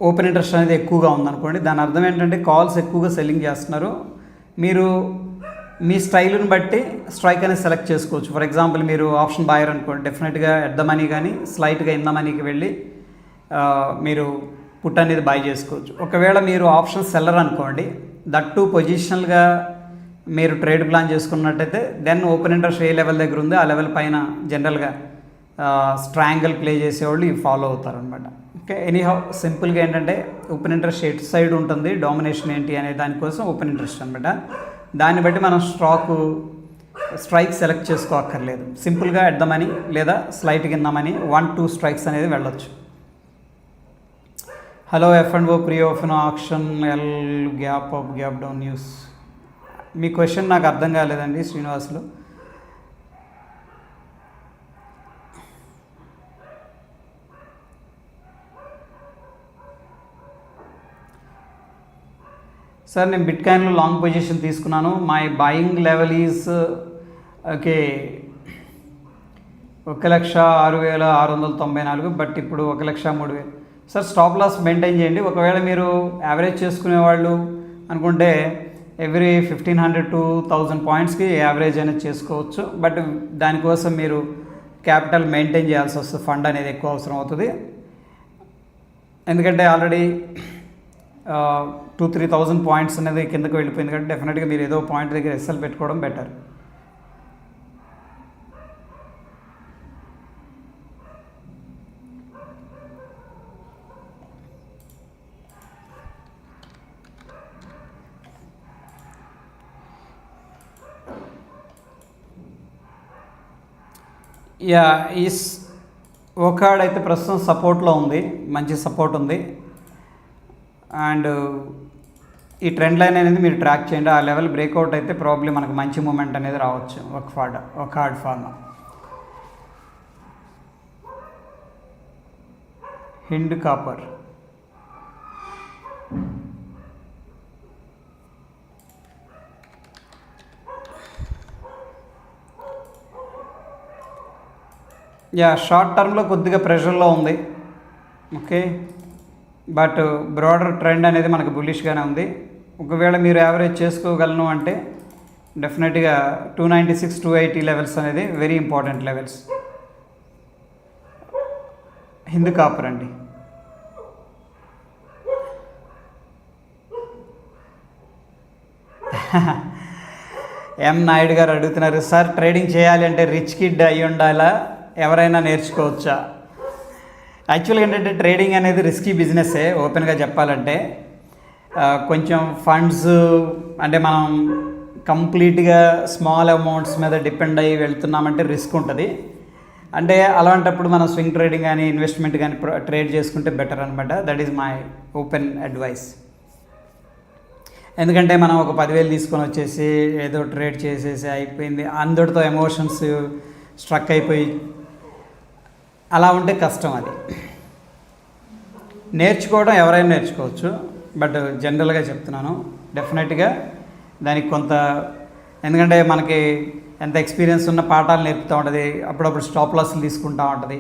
open interest అనేది ఎక్కువగా ఉందనుకోండి, దాని అర్థం ఏంటంటే కాల్స్ ఎక్కువగా సెల్లింగ్ చేస్తున్నారు. మీరు మీ స్టైల్ని బట్టి స్ట్రైక్ అనేది సెలెక్ట్ చేసుకోవచ్చు. ఫర్ ఎగ్జాంపుల్ మీరు ఆప్షన్ బాయర్ అనుకోండి, డెఫినెట్గా ఎట్ ద మనీ కానీ స్లైట్గా ఇన్ ద మనీకి వెళ్ళి మీరు పుట్ అనేది బై చేసుకోవచ్చు. ఒకవేళ మీరు ఆప్షన్ సెల్లర్ అనుకోండి, దట్ టు పొజిషనల్గా మీరు ట్రేడ్ ప్లాన్ చేసుకున్నట్టయితే దెన్ ఓపెన్ ఇంట్రెస్ట్ ఏ లెవెల్ దగ్గర ఉందో ఆ లెవెల్ పైన జనరల్గా స్ట్రాంగిల్ ప్లే చేసేవాళ్ళు ఇవి ఫాలో అవుతారనమాట. ఓకే, ఎనీహౌ సింపుల్గా ఏంటంటే ఓపెన్ ఇంట్రెస్ట్ ఎటు సైడ్ ఉంటుంది, డామినేషన్ ఏంటి అనే దానికోసం ఓపెన్ ఇంట్రెస్ట్ అనమాట. దాన్ని బట్టి మనం స్ట్రైక్ సెలెక్ట్ చేసుకోక్కర్లేదు. సింపుల్గా ఎట్ ద మనీ లేదా స్లైట్ కింద మనీ 1-2 స్ట్రైక్స్ అనేది వెళ్ళొచ్చు. Hello F&O pre open option L gap up gap down news. మీ క్వశ్చన్ నాకు అర్థం కాలేదండి శ్రీనివాసులు. సార్ నేను బిట్కాయిన్లో లాంగ్ పొజిషన్ తీసుకున్నాను. My buying level is okay 1,06,694, but ఇప్పుడు 1,03,000. సార్ స్టాప్ లాస్ మెయింటైన్ చేయండి. ఒకవేళ మీరు యావరేజ్ చేసుకునేవాళ్ళు అనుకుంటే ఎవ్రీ 1,500 to 1,000 పాయింట్స్కి యావరేజ్ అనేది చేసుకోవచ్చు. బట్ దానికోసం మీరు క్యాపిటల్ మెయింటైన్ చేయాల్సి వస్తుంది, ఫండ్ అనేది ఎక్కువ అవసరం అవుతుంది. ఎందుకంటే ఆల్రెడీ 2-3,000 పాయింట్స్ అనేది కిందకు వెళ్ళిపోయింది కాబట్టి డెఫినెట్గా మీరు ఏదో పాయింట్ దగ్గర ఎస్ఎల్ పెట్టుకోవడం బెటర్. యా, ఈ ఓకాడ్ అయితే ప్రస్తుతం సపోర్ట్లో ఉంది, మంచి సపోర్ట్ ఉంది. అండ్ ఈ ట్రెండ్ లైన్ అనేది మీరు ట్రాక్ చేయండి. ఆ లెవెల్ బ్రేక్అవుట్ అయితే ప్రాబ్లమ్ మనకు మంచి మూమెంట్ అనేది రావచ్చు Wockhardt pharma. Hind Copper, yeah short టర్మ్లో కొద్దిగా ప్రెషర్లో ఉంది. ఓకే, బట్ బ్రాడర్ ట్రెండ్ అనేది మనకు బుల్లిష్గానే ఉంది. ఒకవేళ మీరు యావరేజ్ చేసుకోగలను అంటే డెఫినెట్గా 296 280 లెవెల్స్ అనేది very important levels. Hindu copper అండి. ఎం నాయుడు గారు అడుగుతున్నారు, సార్ ట్రేడింగ్ చేయాలి అంటే రిచ్ కిడ్ అయి ఉండాలా, ఎవరైనా నేర్చుకోవచ్చా? యాక్చువల్గా ఏంటంటే ట్రేడింగ్ అనేది రిస్కీ బిజినెస్సే ఓపెన్గా చెప్పాలంటే. కొంచెం ఫండ్స్ అంటే మనం కంప్లీట్గా స్మాల్ అమౌంట్స్ మీద డిపెండ్ అయ్యి వెళ్తున్నామంటే రిస్క్ ఉంటుంది. అంటే అలాంటప్పుడు మనం స్వింగ్ ట్రేడింగ్ కానీ ఇన్వెస్ట్మెంట్ కానీ ట్రేడ్ చేసుకుంటే బెటర్ అనమాట. That is my open advice. ఎందుకంటే మనం ఒక 10,000 తీసుకొని వచ్చేసి ఏదో ట్రేడ్ చేసేసి అయిపోయింది, అందరితో ఎమోషన్స్ స్ట్రక్ అయిపోయి అలా ఉంటే కష్టం. అది నేర్చుకోవడం ఎవరైనా నేర్చుకోవచ్చు, బట్ జనరల్గా చెప్తున్నాను డెఫినెట్గా దానికి కొంత, ఎందుకంటే మనకి ఎంత ఎక్స్పీరియన్స్ ఉన్న పాఠాలు నేర్పుతూ ఉంటుంది, అప్పుడప్పుడు స్టాప్ లాస్లు తీసుకుంటూ ఉంటుంది,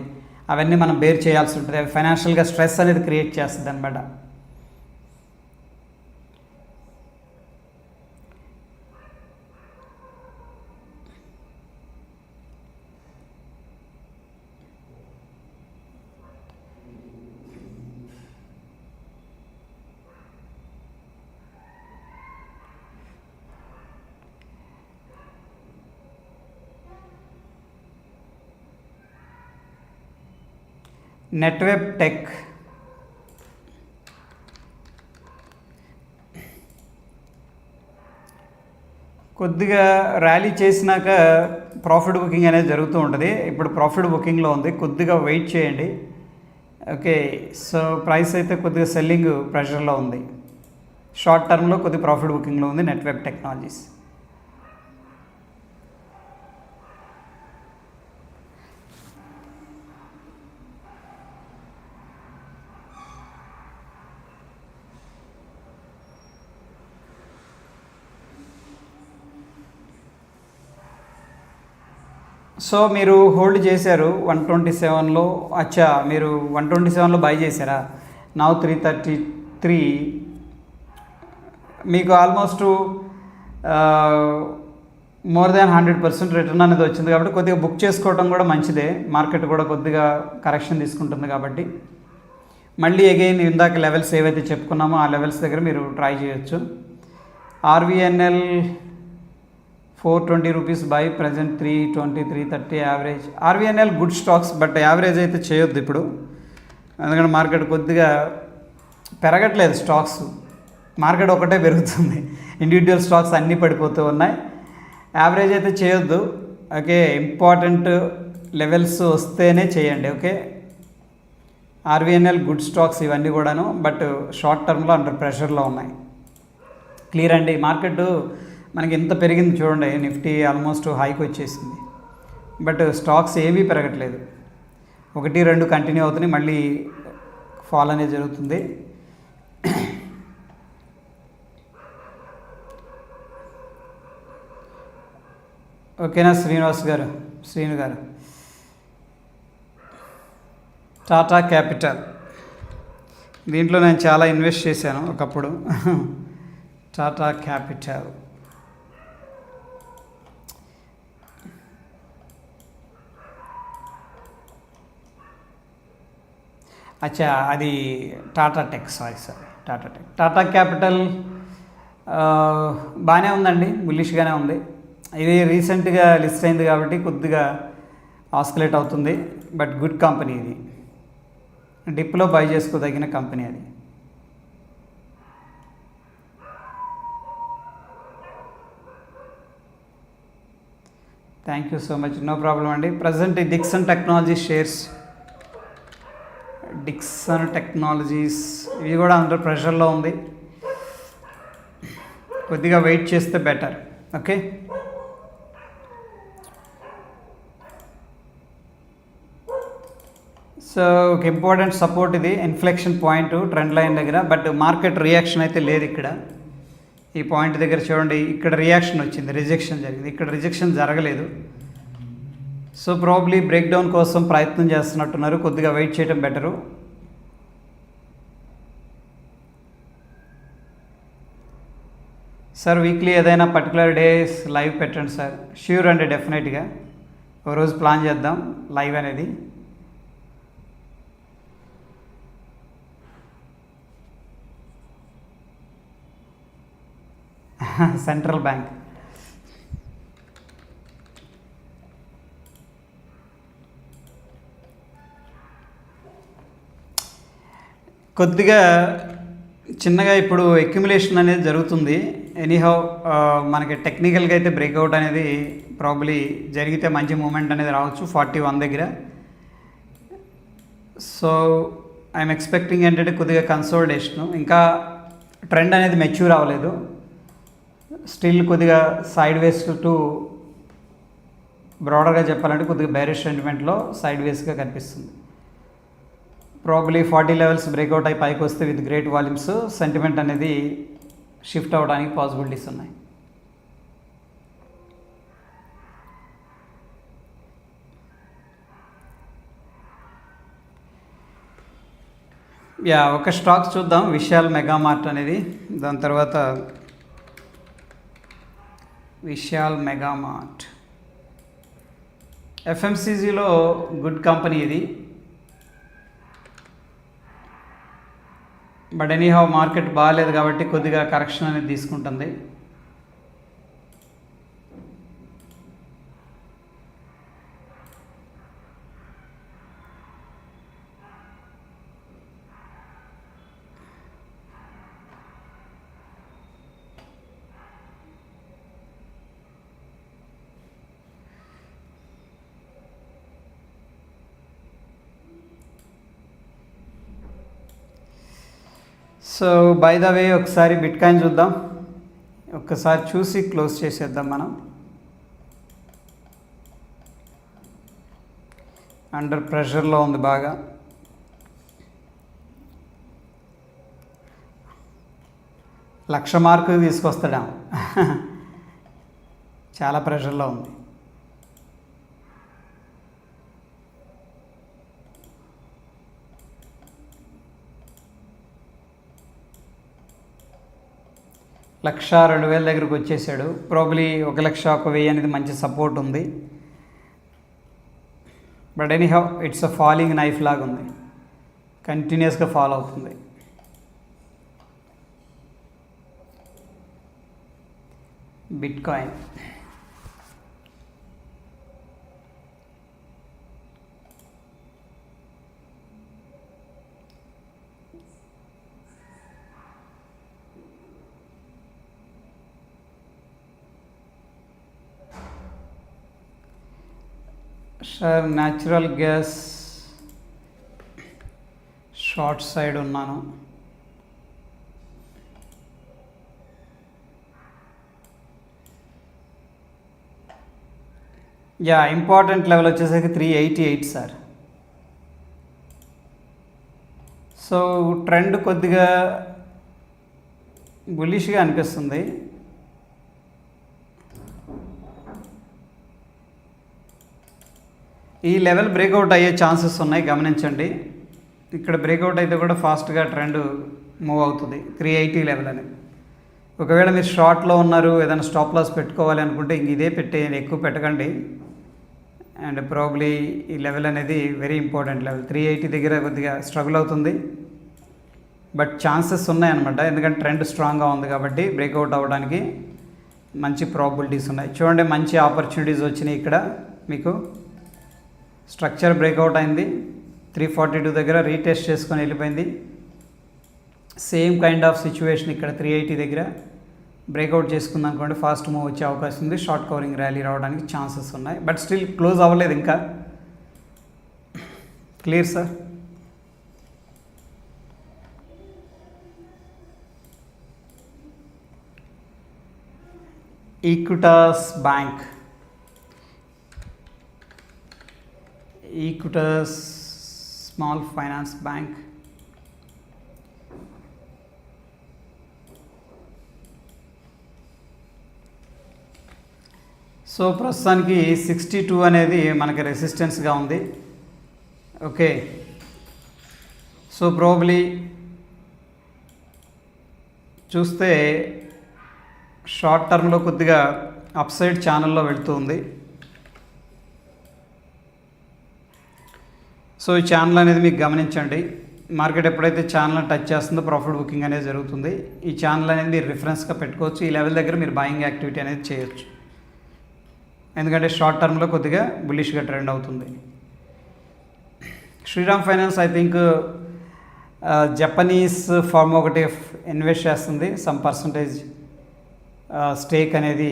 అవన్నీ మనం బేర్ చేయాల్సి ఉంటుంది. అవి ఫైనాన్షియల్గా స్ట్రెస్ అనేది క్రియేట్ చేస్తుంది అనమాట. నెట్వెబ్ టెక్ కొద్దిగా ర్యాలీ చేసినాక ప్రాఫిట్ బుకింగ్ అనేది జరుగుతూ ఉంటుంది. ఇప్పుడు ప్రాఫిట్ బుకింగ్లో ఉంది, కొద్దిగా వెయిట్ చేయండి. ఓకే, సో ప్రైస్ అయితే కొద్దిగా సెల్లింగ్ ప్రెషర్లో ఉంది. షార్ట్ టర్మ్లో కొద్దిగా ప్రాఫిట్ బుకింగ్లో ఉంది నెట్వెబ్ టెక్నాలజీస్. సో మీరు హోల్డ్ చేశారు 127లో. అచ్చా, మీరు 127లో బై చేశారా? నౌ 333. మీకు ఆల్మోస్ట్ మోర్ దాన్ 100% రిటర్న్ అనేది వచ్చింది కాబట్టి కొద్దిగా బుక్ చేసుకోవడం కూడా మంచిదే. మార్కెట్ కూడా కొద్దిగా కరెక్షన్ తీసుకుంటుంది కాబట్టి మళ్ళీ అగైన్ ఇందాక లెవెల్స్ ఏవైతే చెప్పుకున్నామో ఆ లెవెల్స్ దగ్గర మీరు ట్రై చేయొచ్చు. RVNL 420 rupees by, present 320 330 average. RVNL good stocks, but average అయితే చేయొద్దు ఇప్పుడు, ఎందుకంటే మార్కెట్ కొద్దిగా పెరగట్లేదు. స్టాక్స్ మార్కెట్ ఒకటే పెరుగుతుంది, ఇండివిజువల్ స్టాక్స్ అన్నీ పడిపోతూ ఉన్నాయి. యావరేజ్ అయితే చేయొద్దు. ఓకే, ఇంపార్టెంట్ లెవెల్స్ వస్తేనే చేయండి. ఓకే, ఆర్వీఎన్ఎల్ గుడ్ స్టాక్స్ ఇవన్నీ కూడాను, బట్ షార్ట్ టర్మ్లో అండర్ ప్రెషర్లో ఉన్నాయి. క్లియర్ అండి. మార్కెట్ మనకి ఎంత పెరిగింది చూడండి, నిఫ్టీ ఆల్మోస్ట్ హైకి వచ్చేసింది, బట్ స్టాక్స్ ఏమీ పెరగట్లేదు. 1 2 కంటిన్యూ అవుతున్నాయి, మళ్ళీ ఫాల్ అనేది జరుగుతుంది. ఓకేనా శ్రీను గారు. టాటా క్యాపిటల్, దీంట్లో నేను చాలా ఇన్వెస్ట్ చేశాను ఒకప్పుడు. టాటా క్యాపిటల్ అచ్చా, అది Tata tech, sorry Tata capital బాగానే ఉందండి, బుల్లిష్గానే ఉంది. ఇది రీసెంట్గా లిస్ట్ అయింది కాబట్టి కొద్దిగా ఆస్కులేట్ అవుతుంది, బట్ గుడ్ కంపెనీ. ఇది డిప్లో బై చేసుకోదగిన కంపెనీ అది. Thank you so much, no problem అండి. ప్రజెంట్ ఈ డిక్సన్ టెక్నాలజీస్ ఇవి కూడా అండర్ ప్రెషర్లో ఉంది, కొద్దిగా వెయిట్ చేస్తే బెటర్. ఓకే, సో ఒక ఇంపార్టెంట్ సపోర్ట్ ఇది, ఇన్ఫ్లెక్షన్ పాయింట్ ట్రెండ్ లైన్ దగ్గర, బట్ మార్కెట్ రియాక్షన్ అయితే లేదు ఇక్కడ. ఈ పాయింట్ దగ్గర చూడండి, ఇక్కడ రియాక్షన్ వచ్చింది, రిజెక్షన్ జరిగింది, ఇక్కడ రిజెక్షన్ జరగలేదు. సో ప్రాబ్లీ బ్రేక్ డౌన్ కోసం ప్రయత్నం చేస్తున్నట్టున్నారు, కొద్దిగా వెయిట్ చేయడం బెటరు. సార్ వీక్లీ ఏదైనా పర్టికులర్ డేస్ లైవ్ పెట్టండి సార్. ష్యూర్ అండి, డెఫినెట్గా ఓ రోజు ప్లాన్ చేద్దాం లైవ్ అనేది. సెంట్రల్ బ్యాంక్ కొద్దిగా చిన్నగా ఇప్పుడు అక్యుములేషన్ అనేది జరుగుతుంది. ఎనీహౌ మనకి టెక్నికల్గా అయితే బ్రేక్అవుట్ అనేది ప్రాబ్లీ జరిగితే మంచి మూమెంట్ అనేది రావచ్చు 41 దగ్గర. సో ఐఎమ్ ఎక్స్పెక్టింగ్ ఏంటంటే కొద్దిగా కన్సోలిడేషను, ఇంకా ట్రెండ్ అనేది మెచ్యూర్ అవ్వలేదు, స్టిల్ కొద్దిగా సైడ్ వేస్ టు బ్రాడర్గా చెప్పాలంటే కొద్దిగా బేరిష్ సెంటిమెంట్లో సైడ్ వేస్గా కనిపిస్తుంది. ప్రాబ్లీ 40 లెవెల్స్ బ్రేక్అవుట్ అయి పైకి వస్తే విత్ గ్రేట్ వాల్యూమ్స్ సెంటిమెంట్ అనేది షిఫ్ట్ అవ్వడానికి పాసిబిలిటీస్ ఉన్నాయి. ఒక స్టాక్స్ చూద్దాం, విశాల్ మెగామార్ట్ అనేది. దాని తర్వాత విశాల్ మెగామార్ట్ ఎఫ్ఎంసీజీలో గుడ్ కంపెనీ ఇది. బట్ ఎనీహౌ మార్కెట్ బాగాలేదు కాబట్టి కొద్దిగా కరెక్షన్ అనేది తీసుకుంటుంది. సో బై ద వే ఒకసారి బిట్ కాయిన్ చూద్దాం, ఒక్కసారి చూసి క్లోజ్ చేసేద్దాం. మనం అండర్ ప్రెషర్లో ఉంది బాగా. లక్ష మార్కు తీసుకొస్తాడా, చాలా ప్రెషర్లో ఉంది. లక్ష 2,000 దగ్గరకు వచ్చేసాడు. ప్రాబ్లీ 1,01,000 అనేది మంచి సపోర్ట్ ఉంది. But anyhow it's a falling knife లాగా ఉంది, కంటిన్యూస్గా ఫాలో అవుతుంది. Bit coin sir natural gas short side ఉన్నాను. ఇంపార్టెంట్ లెవెల్ వచ్చేసరికి 388 సార్. సో ట్రెండ్ కొద్దిగా బుల్లిష్గా అనిపిస్తుంది. ఈ లెవెల్ బ్రేక్అవుట్ అయ్యే ఛాన్సెస్ ఉన్నాయి, గమనించండి. ఇక్కడ బ్రేక్అవుట్ అయితే కూడా ఫాస్ట్గా ట్రెండ్ మూవ్ అవుతుంది 380 లెవెల్ అనేది. ఒకవేళ మీరు షార్ట్లో ఉన్నారు, ఏదైనా స్టాప్ లాస్ పెట్టుకోవాలి అనుకుంటే ఇంక ఇదే పెట్టేయండి, ఎక్కువ పెట్టకండి. అండ్ ప్రాబ్లీ ఈ లెవెల్ అనేది వెరీ ఇంపార్టెంట్ లెవెల్. 380 దగ్గర కొద్దిగా స్ట్రగుల్ అవుతుంది, బట్ ఛాన్సెస్ ఉన్నాయన్నమాట. ఎందుకంటే ట్రెండ్ స్ట్రాంగ్గా ఉంది కాబట్టి బ్రేక్అవుట్ అవ్వడానికి మంచి ప్రాబిలిటీస్ ఉన్నాయి. చూడండి, మంచి ఆపర్చునిటీస్ వచ్చినాయి ఇక్కడ మీకు. స్ట్రక్చర్ బ్రేక్అవుట్ అయింది, 342 దగ్గర రీటెస్ట్ చేసుకొని వెళ్ళిపోయింది. సేమ్ కైండ్ ఆఫ్ సిచ్యువేషన్ ఇక్కడ 380 దగ్గర బ్రేక్అవుట్ చేసుకుంది అనుకోండి, ఫాస్ట్ మూవ్ వచ్చే అవకాశం ఉంది, షార్ట్ కవరింగ్ ర్యాలీ రావడానికి ఛాన్సెస్ ఉన్నాయి. బట్ స్టిల్ క్లోజ్ అవ్వలేదు ఇంకా. Clear sir? Equitas bank, Equitas small finance bank. So ప్రస్తుతానికి 62 అనేది మనకి రెసిస్టెన్స్గా ఉంది. ఓకే, సో ప్రాబబ్లీ చూస్తే 62 అనేది షార్ట్ టర్మ్లో కొద్దిగా అప్ సైడ్ ఛానల్లో వెళ్తూ ఉంది. సో ఈ ఛానల్ అనేది మీకు గమనించండి. మార్కెట్ ఎప్పుడైతే ఛానల్ టచ్ చేస్తుందో ప్రాఫిట్ బుకింగ్ అనేది జరుగుతుంది. ఈ ఛానల్ అనేది మీరు రిఫరెన్స్గా పెట్టుకోవచ్చు. ఈ లెవెల్ దగ్గర మీరు బాయింగ్ యాక్టివిటీ అనేది చేయొచ్చు, ఎందుకంటే షార్ట్ టర్మ్లో కొద్దిగా బుల్లిష్గా ట్రెండ్ అవుతుంది. Shriram finance I think Japanese firm ఒకటి ఇన్వెస్ట్ చేస్తుంది. సమ్ పర్సంటేజ్ స్టేక్ అనేది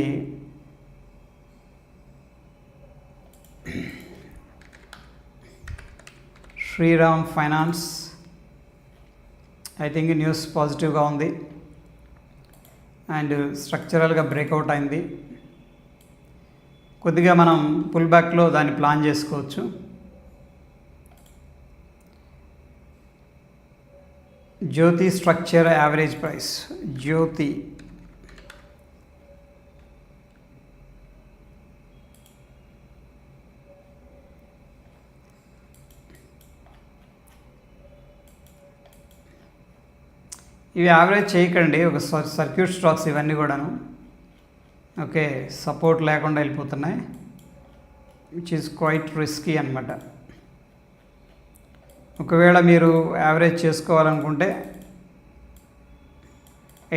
Shriram finance I think news పాజిటివ్గా ఉంది అండ్ స్ట్రక్చరల్గా బ్రేక్అవుట్ అయింది. కొద్దిగా మనం పుల్ బ్యాక్లో దాన్ని ప్లాన్ చేసుకోవచ్చు. జ్యోతి స్ట్రక్చర్ యావరేజ్ ప్రైస్ జ్యోతి ఇవి యావరేజ్ చేయకండి, ఒక సర్క్యూట్ స్టాక్స్ ఇవన్నీ కూడాను. ఓకే, సపోర్ట్ లేకుండా వెళ్ళిపోతున్నాయి, విచ్ ఈజ్ క్వైట్ రిస్కీ అనమాట. ఒకవేళ మీరు యావరేజ్ చేసుకోవాలనుకుంటే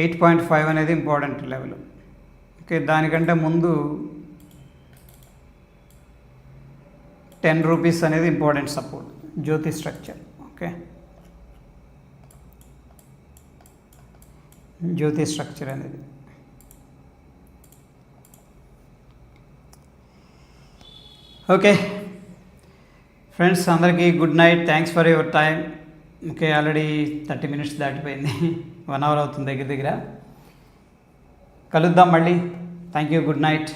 8.5 అనేది ఇంపార్టెంట్ లెవెల్. ఓకే, దానికంటే ముందు 10 రూపీస్ అనేది ఇంపార్టెంట్ సపోర్ట్ జ్యోతి స్ట్రక్చర్. ఓకే, జ్యోతి స్ట్రక్చర్ అనేది. ఓకే ఫ్రెండ్స్, అందరికీ good night. Thanks for your time. Okay, already 30 minutes దాటిపోయింది, 1 అవర్ అవుతుంది దగ్గర దగ్గర. కలుద్దాం మళ్ళీ. Thank you, good night.